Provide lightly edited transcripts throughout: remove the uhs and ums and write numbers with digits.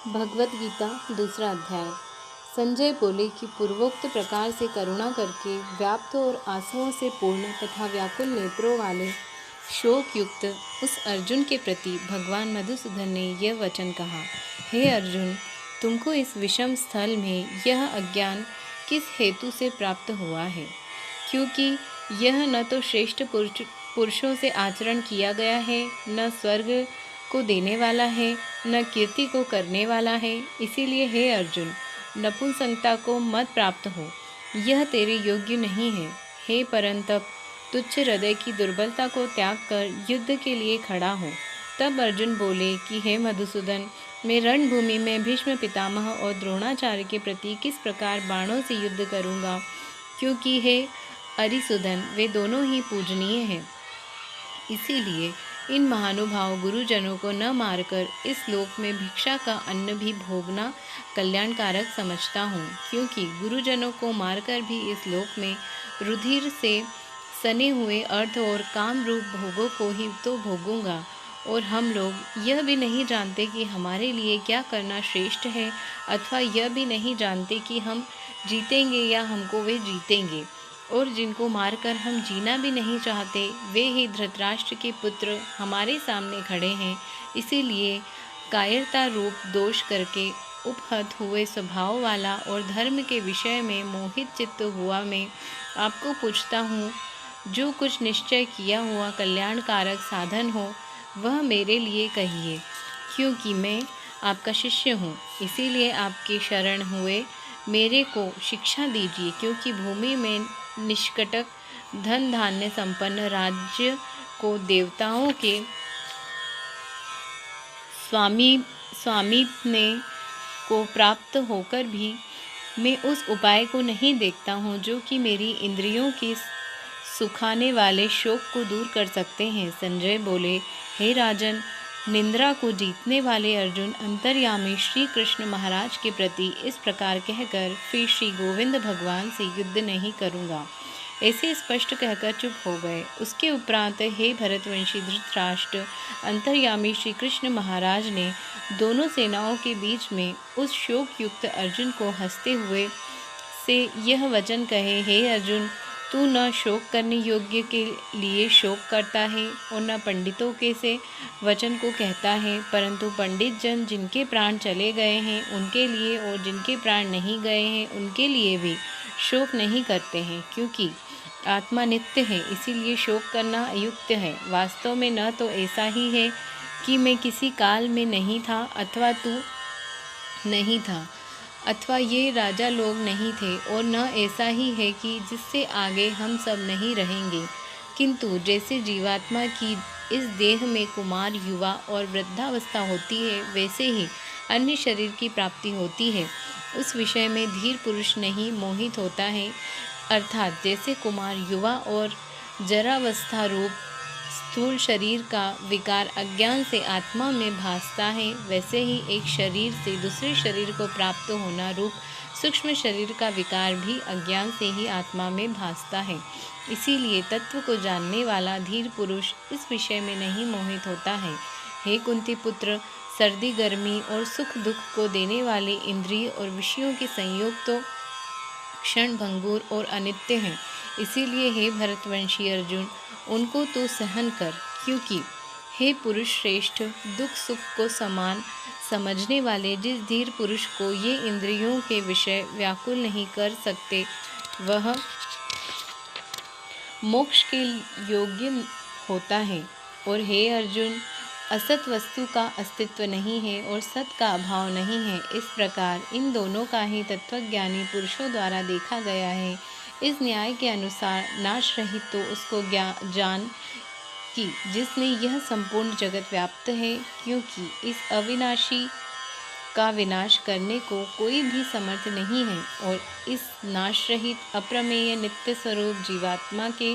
भगवत गीता दूसरा अध्याय। संजय बोले कि पूर्वोक्त प्रकार से करुणा करके व्याप्त और आंसुओं से पूर्ण तथा व्याकुल नेत्रों वाले शोक युक्त उस अर्जुन के प्रति भगवान मधुसूदन ने यह वचन कहा। हे अर्जुन, तुमको इस विषम स्थल में यह अज्ञान किस हेतु से प्राप्त हुआ है? क्योंकि यह न तो श्रेष्ठ पुरुषों से आचरण किया गया है, न स्वर्ग को देने वाला है, न कीर्ति को करने वाला है। इसीलिए हे अर्जुन, नपुंसकता को मत प्राप्त हो, यह तेरे योग्य नहीं है। हे परंतप, तुच्छ हृदय की दुर्बलता को त्याग कर युद्ध के लिए खड़ा हो। तब अर्जुन बोले कि हे मधुसूदन, मैं रणभूमि में भीष्म पितामह और द्रोणाचार्य के प्रति किस प्रकार बाणों से युद्ध करूँगा, क्योंकि हे अरिसुदन, वे दोनों ही पूजनीय हैं। इसीलिए इन महानुभाव गुरुजनों को न मारकर इस लोक में भिक्षा का अन्न भी भोगना कल्याणकारक समझता हूँ, क्योंकि गुरुजनों को मारकर भी इस लोक में रुधिर से सने हुए अर्थ और काम रूप भोगों को ही तो भोगूंगा। और हम लोग यह भी नहीं जानते कि हमारे लिए क्या करना श्रेष्ठ है, अथवा यह भी नहीं जानते कि हम जीतेंगे या हमको वे जीतेंगे। और जिनको मारकर हम जीना भी नहीं चाहते, वे ही धृतराष्ट्र के पुत्र हमारे सामने खड़े हैं। इसीलिए कायरता रूप दोष करके उपहत हुए स्वभाव वाला और धर्म के विषय में मोहित चित्त हुआ मैं आपको पूछता हूँ, जो कुछ निश्चय किया हुआ कल्याणकारक साधन हो वह मेरे लिए कहिए, क्योंकि मैं आपका शिष्य हूँ। इसीलिए आपके शरण हुए मेरे को शिक्षा दीजिए, क्योंकि भूमि में निष्कटक धन धान्य संपन्न राज्य को देवताओं के स्वामित्व को प्राप्त होकर भी मैं उस उपाय को नहीं देखता हूँ जो कि मेरी इंद्रियों के सुखाने वाले शोक को दूर कर सकते हैं। संजय बोले, हे राजन, निंद्रा को जीतने वाले अर्जुन अंतर्यामी श्री कृष्ण महाराज के प्रति इस प्रकार कहकर फिर श्री गोविंद भगवान से युद्ध नहीं करूँगा, ऐसे स्पष्ट कहकर चुप हो गए। उसके उपरांत हे भरतवंशी धृतराष्ट्र, अंतर्यामी श्री कृष्ण महाराज ने दोनों सेनाओं के बीच में उस शोक युक्त अर्जुन को हंसते हुए से यह वचन कहे, हे अर्जुन, तू न शोक करने योग्य के लिए शोक करता है और न पंडितों के से वचन को कहता है, परंतु पंडित जन जिनके प्राण चले गए हैं उनके लिए और जिनके प्राण नहीं गए हैं उनके लिए भी शोक नहीं करते हैं, क्योंकि आत्मा नित्य है। इसीलिए शोक करना अयुक्त है। वास्तव में न तो ऐसा ही है कि मैं किसी काल में नहीं था, अथवा तू नहीं था, अथवा ये राजा लोग नहीं थे, और न ऐसा ही है कि जिससे आगे हम सब नहीं रहेंगे। किंतु जैसे जीवात्मा की इस देह में कुमार, युवा और वृद्धावस्था होती है, वैसे ही अन्य शरीर की प्राप्ति होती है। उस विषय में धीर पुरुष नहीं मोहित होता है। अर्थात जैसे कुमार, युवा और जरावस्था रूप स्थूल शरीर का विकार अज्ञान से आत्मा में भासता है, वैसे ही एक शरीर से दूसरे शरीर को प्राप्त होना रूप सूक्ष्म शरीर का विकार भी अज्ञान से ही आत्मा में भासता है। इसीलिए तत्व को जानने वाला धीर पुरुष इस विषय में नहीं मोहित होता है। हे कुंती पुत्र, सर्दी गर्मी और सुख दुख को देने वाले इंद्रिय और विषयों के संयोग तो क्षण भंगुर और अनित्य हैं। इसीलिए हे भरतवंशी अर्जुन, उनको तो सहन कर, क्योंकि हे पुरुष श्रेष्ठ, दुख सुख को समान समझने वाले जिस धीर पुरुष को ये इंद्रियों के विषय व्याकुल नहीं कर सकते, वह मोक्ष के योग्य होता है। और हे अर्जुन, असत वस्तु का अस्तित्व नहीं है और सत का अभाव नहीं है। इस प्रकार इन दोनों का ही तत्वज्ञानी पुरुषों द्वारा देखा गया है। इस न्याय के अनुसार नाश रहित तो उसको जान कि जिसमें यह संपूर्ण जगत व्याप्त है, क्योंकि इस अविनाशी का विनाश करने को कोई भी समर्थ नहीं है। और इस नाश रहित अप्रमेय नित्य स्वरूप जीवात्मा के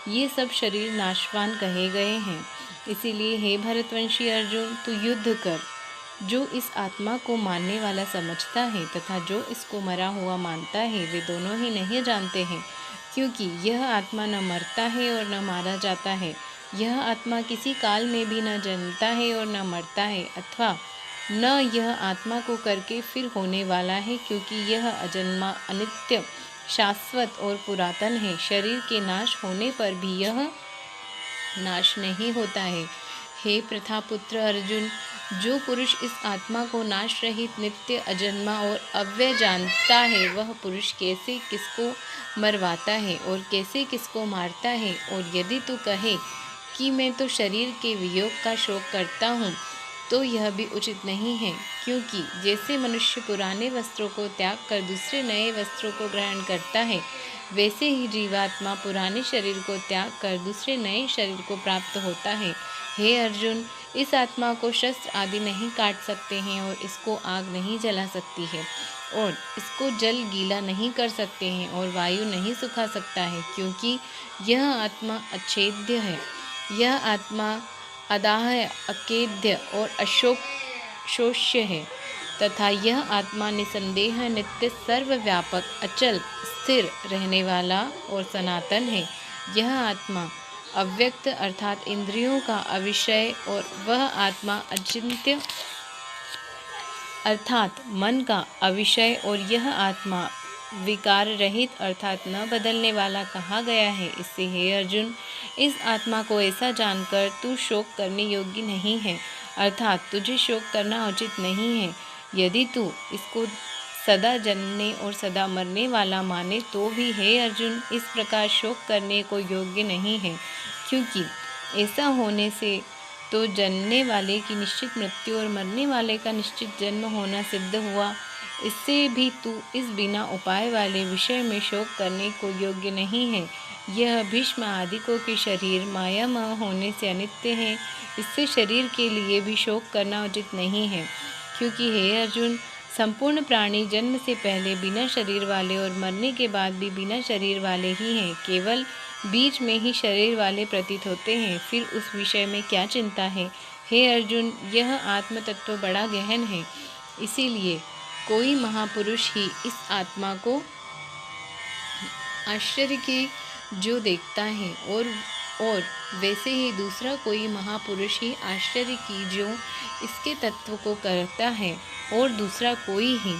ये सब शरीर नाशवान कहे गए हैं। इसीलिए हे भरतवंशी अर्जुन, तू युद्ध कर। जो इस आत्मा को मानने वाला समझता है तथा जो इसको मरा हुआ मानता है, वे दोनों ही नहीं जानते हैं, क्योंकि यह आत्मा न मरता है और न मारा जाता है। यह आत्मा किसी काल में भी न जन्मता है और न मरता है, अथवा न यह आत्मा को करके फिर होने वाला है, क्योंकि यह अजन्मा, अनित्य, शाश्वत और पुरातन है। शरीर के नाश होने पर भी यह नाश नहीं होता है। हे प्रथापुत्र अर्जुन, जो पुरुष इस आत्मा को नाश रहित, नित्य, अजन्मा और अव्यय जानता है, वह पुरुष कैसे किसको मरवाता है और कैसे किसको मारता है। और यदि तू कहे कि मैं तो शरीर के वियोग का शोक करता हूँ, तो यह भी उचित नहीं है, क्योंकि जैसे मनुष्य पुराने वस्त्रों को त्याग कर दूसरे नए वस्त्रों को ग्रहण करता है, वैसे ही जीवात्मा पुराने शरीर को त्याग कर दूसरे नए शरीर को प्राप्त होता है। हे अर्जुन, इस आत्मा को शस्त्र आदि नहीं काट सकते हैं और इसको आग नहीं जला सकती है और इसको जल गीला नहीं कर सकते हैं और वायु नहीं सुखा सकता है, क्योंकि यह आत्मा अच्छेद्य है। यह आत्मा अदाह्य, अकेद्य और शोष्य है तथा यह आत्मा निसंदेह, नित्य, सर्वव्यापक, अचल, स्थिर रहने वाला और सनातन है। यह आत्मा अव्यक्त अर्थात इंद्रियों का अविषय और वह आत्मा अचिंत्य अर्थात मन का अविषय और यह आत्मा विकार रहित अर्थात न बदलने वाला कहा गया है। इससे हे अर्जुन, इस आत्मा को ऐसा जानकर तू शोक करने योग्य नहीं है, अर्थात तुझे शोक करना उचित नहीं है। यदि तू इसको सदा जन्मने और सदा मरने वाला माने तो भी हे अर्जुन, इस प्रकार शोक करने को योग्य नहीं है, क्योंकि ऐसा होने से तो जन्मने वाले की निश्चित मृत्यु और मरने वाले का निश्चित जन्म होना सिद्ध हुआ। इससे भी तू इस बिना उपाय वाले विषय में शोक करने को योग्य नहीं है। यह भीष्म आदिकों के शरीर मायामय होने से अनित्य है, इससे शरीर के लिए भी शोक करना उचित नहीं है, क्योंकि हे अर्जुन, संपूर्ण प्राणी जन्म से पहले बिना शरीर वाले और मरने के बाद भी बिना शरीर वाले ही हैं। केवल बीच में ही शरीर वाले प्रतीत होते हैं, फिर उस विषय में क्या चिंता है। हे अर्जुन, यह आत्म तत्व बड़ा गहन है, इसीलिए कोई महापुरुष ही इस आत्मा को आश्चर्य की जो देखता है और वैसे ही दूसरा कोई महापुरुष ही आश्चर्य की जो इसके तत्व को करता है और दूसरा कोई ही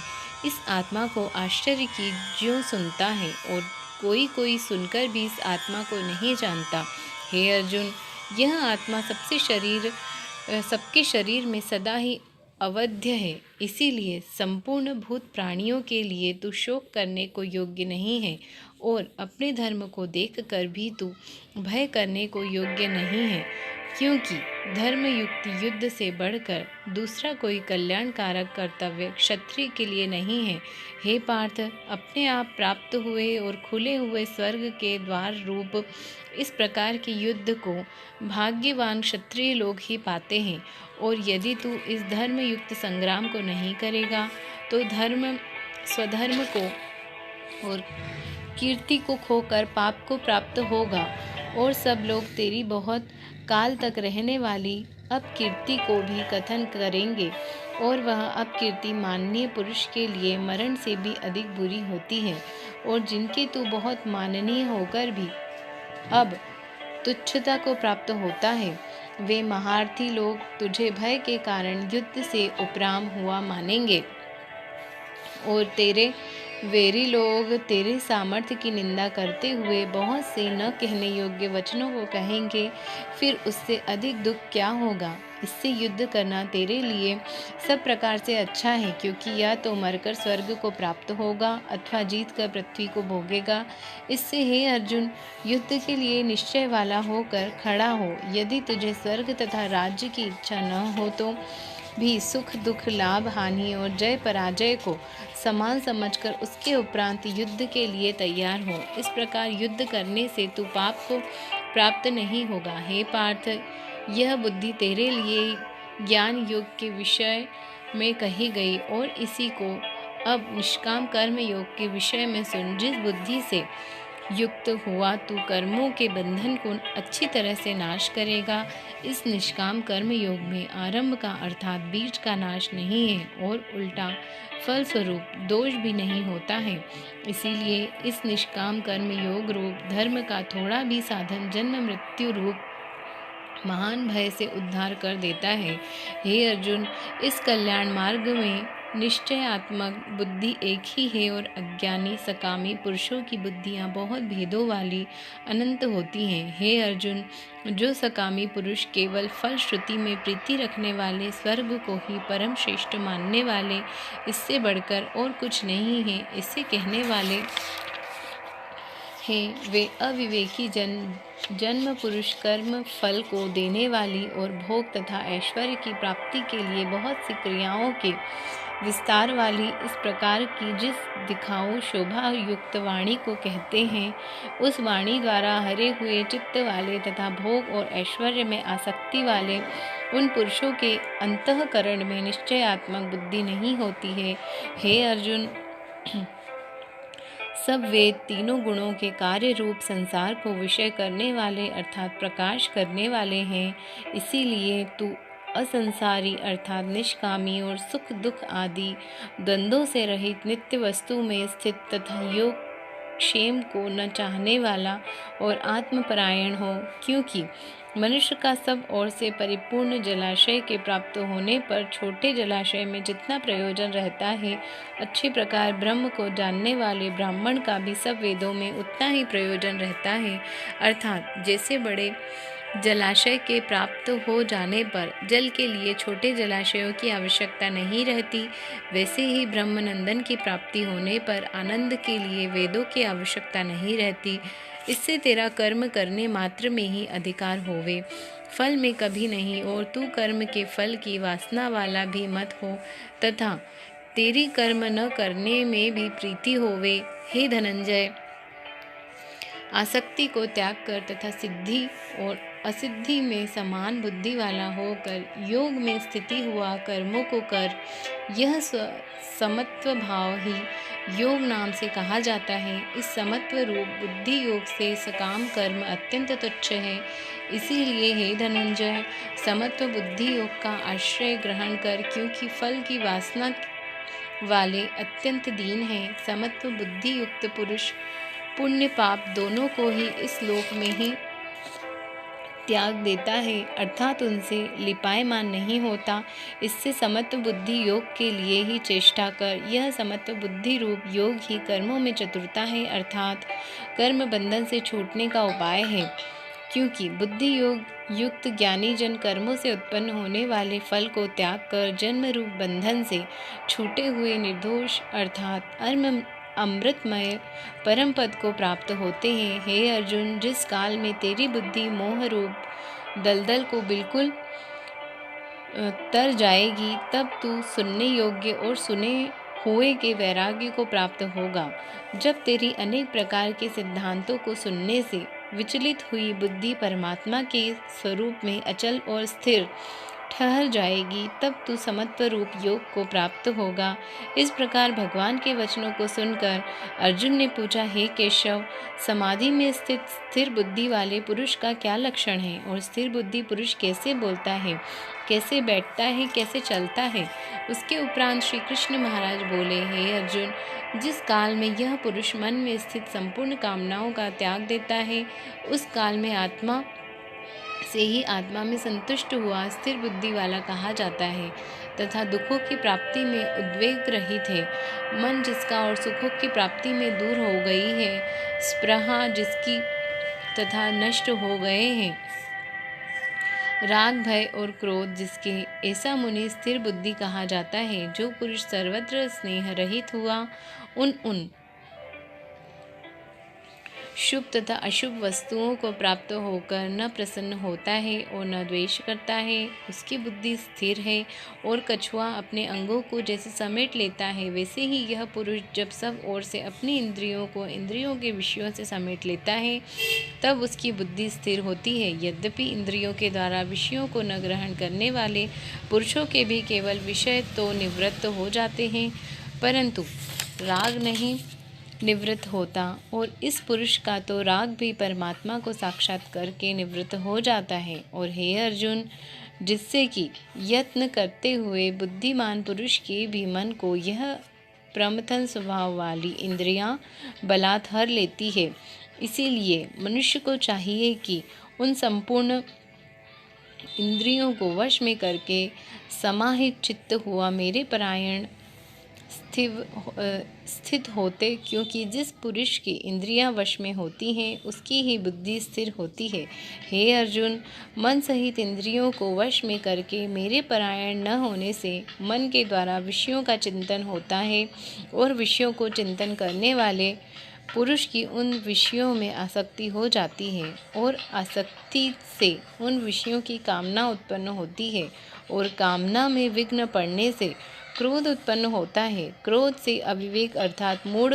इस आत्मा को आश्चर्य की जो सुनता है और कोई सुनकर भी इस आत्मा को नहीं जानता। हे अर्जुन, यह आत्मा सबके शरीर में सदा ही अवध्य है, इसीलिए संपूर्ण भूत प्राणियों के लिए तू शोक करने को योग्य नहीं है और अपने धर्म को देखकर भी तू भय करने को योग्य नहीं है, क्योंकि धर्मयुक्त युद्ध से बढ़कर दूसरा कोई कल्याणकारक कर्तव्य क्षत्रिय के लिए नहीं है। हे पार्थ, अपने आप प्राप्त हुए और खुले हुए स्वर्ग के द्वार रूप इस प्रकार के युद्ध को भाग्यवान क्षत्रिय लोग ही पाते हैं, और यदि तू इस धर्मयुक्त संग्राम को नहीं करेगा तो स्वधर्म को और कीर्ति को खोकर पाप को प्राप्त होगा, और सब लोग तेरी बहुत काल तक रहने वाली अपकीर्ति को भी कथन करेंगे, और वह अपकीर्ति माननीय पुरुष के लिए मरण से भी अधिक बुरी होती है, और जिनके तू बहुत माननीय होकर भी अब तुच्छता को प्राप्त होता है, वे महारथी लोग तुझे भय के कारण युद्ध से उपराम हुआ मानेंगे, और तेरे वेरी लोग तेरे सामर्थ्य की निंदा करते हुए बहुत से न कहने योग्य वचनों को कहेंगे। फिर उससे अधिक दुख क्या होगा। इससे युद्ध करना तेरे लिए सब प्रकार से अच्छा है, क्योंकि या तो मरकर स्वर्ग को प्राप्त होगा अथवा जीत कर पृथ्वी को भोगेगा। इससे हे अर्जुन, युद्ध के लिए निश्चय वाला होकर खड़ा हो। यदि तुझे स्वर्ग तथा राज्य की इच्छा न हो तो भी सुख दुख, लाभ हानि और जय पराजय को समान समझकर उसके उपरांत युद्ध के लिए तैयार हो। इस प्रकार युद्ध करने से तू पाप को प्राप्त नहीं होगा। हे पार्थ, यह बुद्धि तेरे लिए ज्ञान योग के विषय में कही गई, और इसी को अब निष्काम कर्म योग के विषय में सुन। जिस बुद्धि से युक्त हुआ तू कर्मों के बंधन को अच्छी तरह से नाश करेगा। इस निष्काम कर्म योग में आरंभ का अर्थात बीज का नाश नहीं है, और उल्टा फल स्वरूप दोष भी नहीं होता है। इसीलिए इस निष्काम कर्म योग रूप धर्म का थोड़ा भी साधन जन्म मृत्यु रूप महान भय से उद्धार कर देता है। हे अर्जुन, इस कल्याण मार्ग में निश्चयात्मक बुद्धि एक ही है और अज्ञानी सकामी पुरुषों की बुद्धियां बहुत भेदों वाली अनंत होती हैं। हे अर्जुन, जो सकामी पुरुष केवल फल श्रुति में प्रीति रखने वाले, स्वर्ग को ही परम श्रेष्ठ मानने वाले, इससे बढ़कर और कुछ नहीं है, इसे कहने वाले हैं, वे अविवेकी जन्म पुरुष कर्म फल को देने वाली और भोग तथा ऐश्वर्य की प्राप्ति के लिए बहुत सी क्रियाओं के विस्तार वाली इस प्रकार की जिस दिखाऊ शोभा युक्त वाणी को कहते हैं, उस वाणी द्वारा हरे हुए चित्त वाले तथा भोग और ऐश्वर्य में आसक्ति वाले उन पुरुषों के अंतःकरण में निश्चयात्मक बुद्धि नहीं होती है। हे अर्जुन, सब वेद तीनों गुणों के कार्य रूप संसार को विषय करने वाले अर्थात प्रकाश करने वाले हैं। इसीलिए तू असंसारी अर्थात निष्कामी और सुख दुख आदि द्वंद्वों से रहित नित्य वस्तु में स्थित तथा योग क्षेम को न चाहने वाला और आत्मपरायण हो, क्योंकि मनुष्य का सब ओर से परिपूर्ण जलाशय के प्राप्त होने पर छोटे जलाशय में जितना प्रयोजन रहता है, अच्छे प्रकार ब्रह्म को जानने वाले ब्राह्मण का भी सब वेदों में उतना ही प्रयोजन रहता है। अर्थात जैसे बड़े जलाशय के प्राप्त हो जाने पर जल के लिए छोटे जलाशयों की आवश्यकता नहीं रहती, वैसे ही ब्रह्मनंदन की प्राप्ति होने पर आनंद के लिए वेदों की आवश्यकता नहीं रहती। इससे तेरा कर्म करने मात्र में ही अधिकार होवे, फल में कभी नहीं, और तू कर्म के फल की वासना वाला भी मत हो तथा तेरी कर्म न करने में भी प्रीति होवे। हे धनंजय, आसक्ति को त्याग कर तथा सिद्धि और असिद्धि में समान बुद्धि वाला होकर योग में स्थिति हुआ कर्मों को कर। यह समत्व भाव ही योग नाम से कहा जाता है। इस समत्व रूप बुद्धि योग से सकाम कर्म अत्यंत तुच्छ है। इसीलिए हे धनंजय, समत्व बुद्धि योग का आश्रय ग्रहण कर, क्योंकि फल की वासना वाले अत्यंत दीन हैं। समत्व बुद्धि युक्त पुरुष पुण्य पाप दोनों को ही इस लोक में ही त्याग देता है, अर्थात उनसे लिपायमान नहीं होता। इससे समत्व बुद्धि योग के लिए ही चेष्टा कर। यह समत्व बुद्धि रूप योग ही कर्मों में चतुरता है, अर्थात कर्म बंधन से छूटने का उपाय है। क्योंकि बुद्धि योग युक्त ज्ञानी जन कर्मों से उत्पन्न होने वाले फल को त्याग कर जन्म रूप बंधन से छूटे हुए निर्दोष अर्थात अमृतमय परम पद को प्राप्त होते हैं। हे अर्जुन, जिस काल में तेरी बुद्धि मोह रूप दलदल को बिल्कुल तर जाएगी, तब तू सुनने योग्य और सुने हुए के वैराग्य को प्राप्त होगा। जब तेरी अनेक प्रकार के सिद्धांतों को सुनने से विचलित हुई बुद्धि परमात्मा के स्वरूप में अचल और स्थिर ठहर जाएगी, तब तू समत्व रूप योग को प्राप्त होगा। इस प्रकार भगवान के वचनों को सुनकर अर्जुन ने पूछा, हे केशव, समाधि में स्थित स्थिर बुद्धि वाले पुरुष का क्या लक्षण है और स्थिर बुद्धि पुरुष कैसे बोलता है, कैसे बैठता है, कैसे चलता है? उसके उपरांत श्री कृष्ण महाराज बोले, हे अर्जुन, जिस काल में यह पुरुष मन में स्थित संपूर्ण कामनाओं का त्याग देता है, उस काल में आत्मा से ही आत्मा में संतुष्ट हुआ स्थिर बुद्धि वाला कहा जाता है तथा दुखों की प्राप्ति में उद्वेग रहित है। मन जिसका और सुखों की प्राप्ति में दूर हो गई है, स्पृहा जिसकी तथा नष्ट हो गए हैं, राग भय और क्रोध जिसके, ऐसा मुनि स्थिर बुद्धि कहा जाता है। जो पुरुष सर्वत्र स्नेह रहित हुआ, उन शुभ तथा अशुभ वस्तुओं को प्राप्त होकर न प्रसन्न होता है और न द्वेष करता है, उसकी बुद्धि स्थिर है। और कछुआ अपने अंगों को जैसे समेट लेता है, वैसे ही यह पुरुष जब सब ओर से अपनी इंद्रियों को इंद्रियों के विषयों से समेट लेता है, तब उसकी बुद्धि स्थिर होती है। यद्यपि इंद्रियों के द्वारा विषयों को न ग्रहण करने वाले पुरुषों के भी केवल विषय तो निवृत्त हो जाते हैं, परंतु राग नहीं निवृत्त होता, और इस पुरुष का तो राग भी परमात्मा को साक्षात करके निवृत्त हो जाता है। और हे अर्जुन, जिससे कि यत्न करते हुए बुद्धिमान पुरुष के भी मन को यह प्रमथन स्वभाव वाली इंद्रियां बलात् हर लेती है। इसीलिए मनुष्य को चाहिए कि उन संपूर्ण इंद्रियों को वश में करके समाहित चित्त हुआ मेरे परायण स्थित होते, क्योंकि जिस पुरुष की इंद्रियां वश में होती हैं उसकी ही बुद्धि स्थिर होती है। हे अर्जुन, मन सहित इंद्रियों को वश में करके मेरे परायण न होने से मन के द्वारा विषयों का चिंतन होता है और विषयों को चिंतन करने वाले पुरुष की उन विषयों में आसक्ति हो जाती है और आसक्ति से उन विषयों की कामना उत्पन्न होती है और कामना में विघ्न पड़ने से क्रोध उत्पन्न होता है। क्रोध से अविवेक अर्थात मूढ़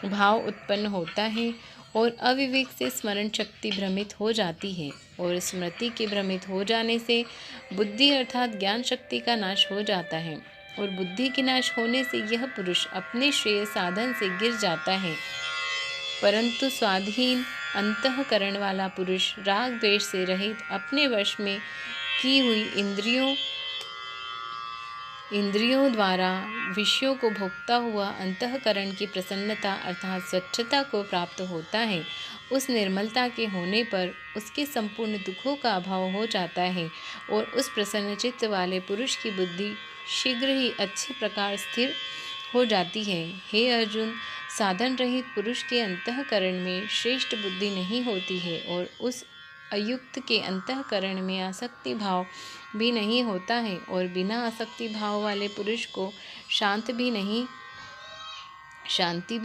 भाव उत्पन्न होता है और अविवेक से स्मरण शक्ति भ्रमित हो जाती है और स्मृति के भ्रमित हो जाने से बुद्धि अर्थात ज्ञान शक्ति का नाश हो जाता है और बुद्धि के नाश होने से यह पुरुष अपने श्रेय साधन से गिर जाता है। परंतु स्वाधीन अंतःकरण वाला पुरुष राग द्वेष से रहित अपने वश में की हुई इंद्रियों द्वारा विषयों को भोगता हुआ अंतःकरण की प्रसन्नता अर्थात स्वच्छता को प्राप्त होता है। उस निर्मलता के होने पर उसके संपूर्ण दुखों का अभाव हो जाता है और उस प्रसन्न चित्त वाले पुरुष की बुद्धि शीघ्र ही अच्छे प्रकार स्थिर हो जाती है। हे अर्जुन, साधन रहित पुरुष के अंतःकरण में श्रेष्ठ बुद्धि नहीं होती है और उस अयुक्त के अंतःकरण में आसक्ति भाव भी नहीं होता है और बिना आसक्ति भाव वाले पुरुष को शांति भी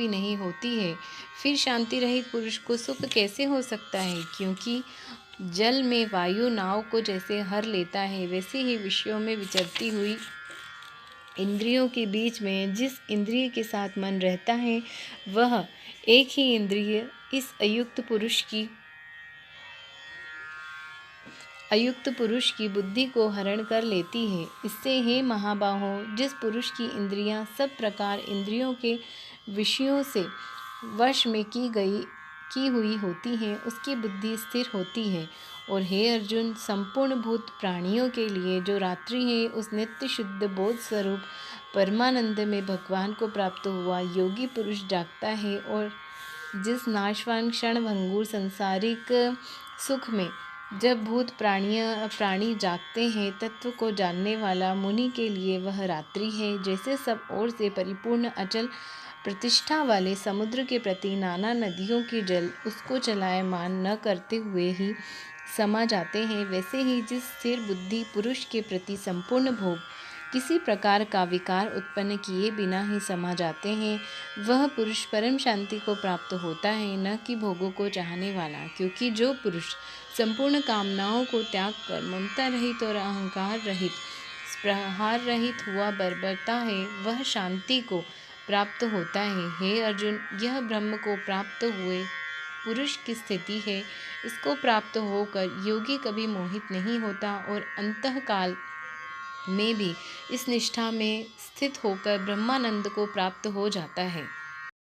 नहीं होती है। फिर शांति रहित पुरुष को सुख कैसे हो सकता है? क्योंकि जल में वायु नाव को जैसे हर लेता है वैसे ही विषयों में विचरती हुई इंद्रियों के बीच में जिस इंद्रिय के साथ मन रहता है वह एक ही इंद्रिय इस अयुक्त पुरुष की बुद्धि को हरण कर लेती है। इससे हे महाबाहो, जिस पुरुष की इंद्रियां सब प्रकार इंद्रियों के विषयों से वश में की हुई होती है उसकी बुद्धि स्थिर होती है। और हे अर्जुन, संपूर्ण भूत प्राणियों के लिए जो रात्रि है उस नित्य शुद्ध बोध स्वरूप परमानंद में भगवान को प्राप्त हुआ योगी पुरुष जागता है और जिस नाशवान क्षण भंगुर सांसारिक सुख में जब भूत प्राणी जागते हैं, तत्व को जानने वाला मुनि के लिए वह रात्रि है। जैसे सब ओर से परिपूर्ण अचल प्रतिष्ठा वाले समुद्र के प्रति नाना नदियों के जल उसको चलायमान न करते हुए ही समा जाते हैं, वैसे ही जिस स्थिर बुद्धि पुरुष के प्रति संपूर्ण भोग किसी प्रकार का विकार उत्पन्न किए बिना ही समा जाते हैं, वह पुरुष परम शांति को प्राप्त होता है, न कि भोगों को चाहने वाला। क्योंकि जो पुरुष संपूर्ण कामनाओं को त्याग कर ममता रहित और अहंकार रहित प्रहार रहित हुआ बरबरता है वह शांति को प्राप्त होता है। हे अर्जुन, यह ब्रह्म को प्राप्त हुए पुरुष की स्थिति है। इसको प्राप्त होकर योगी कभी मोहित नहीं होता और अंतकाल में भी इस निष्ठा में स्थित होकर ब्रह्मानंद को प्राप्त हो जाता है।